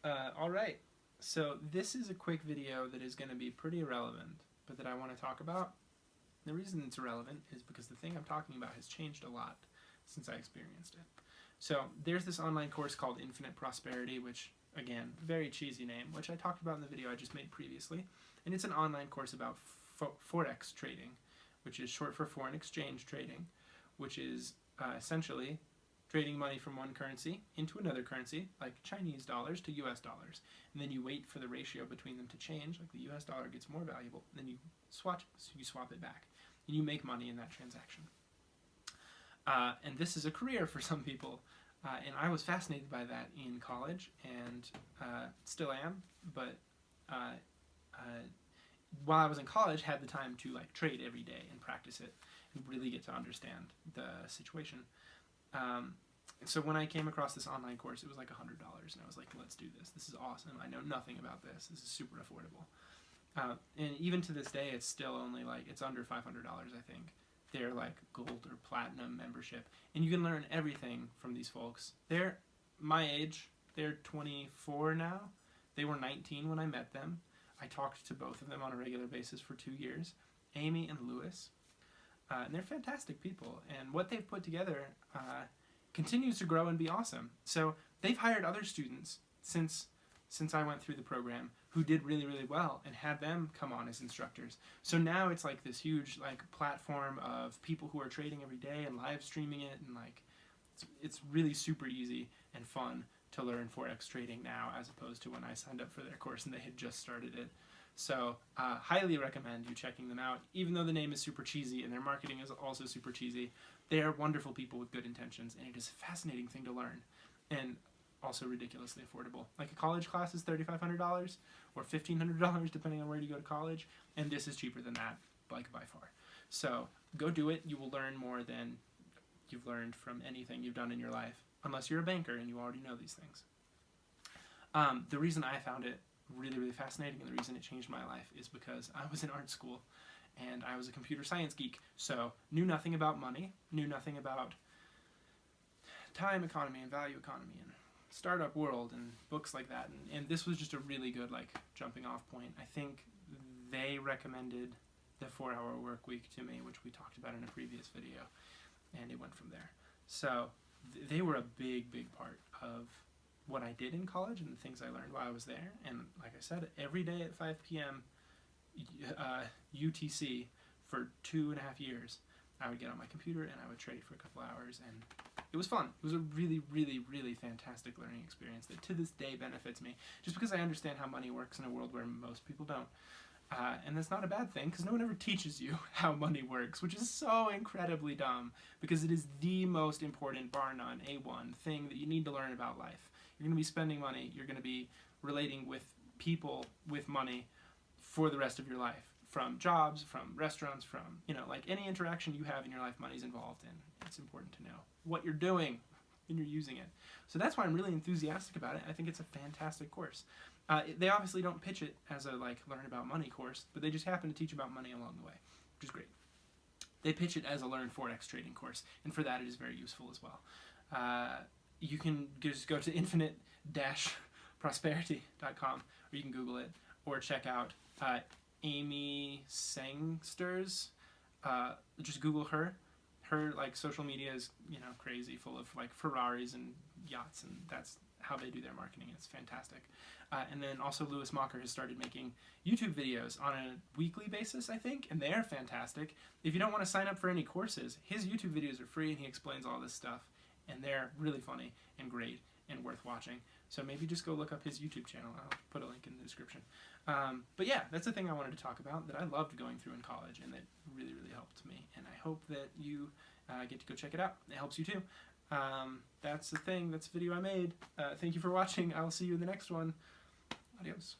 Alright, so this is a quick video that is going to be pretty irrelevant, but that I want to talk about. The reason it's irrelevant is because the thing I'm talking about has changed a lot since I experienced it. So there's this online course called Infinite Prosperity, which, again, very cheesy name, which I talked about in the video I just made previously. And it's an online course about Forex trading, which is short for foreign exchange trading, which is essentially trading money from one currency into another currency, like Chinese dollars to US dollars. And then you wait for the ratio between them to change, like the US dollar gets more valuable, and then you swap it back. And you make money in that transaction. And this is a career for some people. And I was fascinated by that in college, and still am, but while I was in college, had the time to like trade every day and practice it and really get to understand the situation. So when I came across this online course, it was like $100, and I was like, let's do this. This is awesome. I know nothing about this. This is super affordable. And even to this day, it's still only like, it's under $500, I think. They're like gold or platinum membership. And you can learn everything from these folks. They're my age. They're 24 now. They were 19 when I met them. I talked to both of them on a regular basis for 2 years. Amy and Lewis. And they're fantastic people. And what they've put together continues to grow and be awesome. So they've hired other students since I went through the program who did really, really well and had them come on as instructors. So now it's like this huge like platform of people who are trading every day and live streaming it, and like it's really super easy and fun to learn Forex trading now, as opposed to when I signed up for their course and they had just started it. So highly recommend you checking them out. Even though the name is super cheesy and their marketing is also super cheesy, they are wonderful people with good intentions, and it is a fascinating thing to learn, and also ridiculously affordable. Like a college class is $3,500 or $1,500 depending on where you go to college, and this is cheaper than that, like by far. So go do it. You will learn more than you've learned from anything you've done in your life, unless you're a banker and you already know these things. The reason I found it really, really fascinating, and the reason it changed my life, is because I was in art school and I was a computer science geek, so knew nothing about money, knew nothing about time economy and value economy and startup world and books like that, and this was just a really good like jumping off point. I think they recommended the 4-hour work week to me, which we talked about in a previous video, and it went from there. So they were a big part of what I did in college and the things I learned while I was there. And like I said, every day at 5 p.m. UTC for 2.5 years, I would get on my computer and I would trade for a couple hours, and it was fun. It was a really, really, really fantastic learning experience that to this day benefits me, just because I understand how money works in a world where most people don't. And that's not a bad thing, because no one ever teaches you how money works, which is so incredibly dumb, because it is the most important, bar none, A1 thing that you need to learn about life. You're going to be spending money. You're going to be relating with people with money for the rest of your life. From jobs, from restaurants, from, like any interaction you have in your life, money's involved in. It's important to know what you're doing when you're using it. So that's why I'm really enthusiastic about it. I think it's a fantastic course. They obviously don't pitch it as a like learn about money course, but they just happen to teach about money along the way, which is great. They pitch it as a learn Forex trading course, and for that it is very useful as well. You can just go to infinite-prosperity.com, or you can Google it, or check out Amy Sangster's. Just Google her. Her like social media is crazy, full of like Ferraris and yachts, and that's how they do their marketing. It's fantastic. And then also Lewis Mocker has started making YouTube videos on a weekly basis, I think, and they're fantastic. If you don't want to sign up for any courses, his YouTube videos are free and he explains all this stuff, and they're really funny and great and worth watching. So maybe just go look up his YouTube channel. I'll put a link in the description. But yeah, that's the thing I wanted to talk about that I loved going through in college, and that really, really helped me. And I hope that you get to go check it out. It helps you too. That's the thing. That's the video I made. Thank you for watching. I'll see you in the next one. Adios.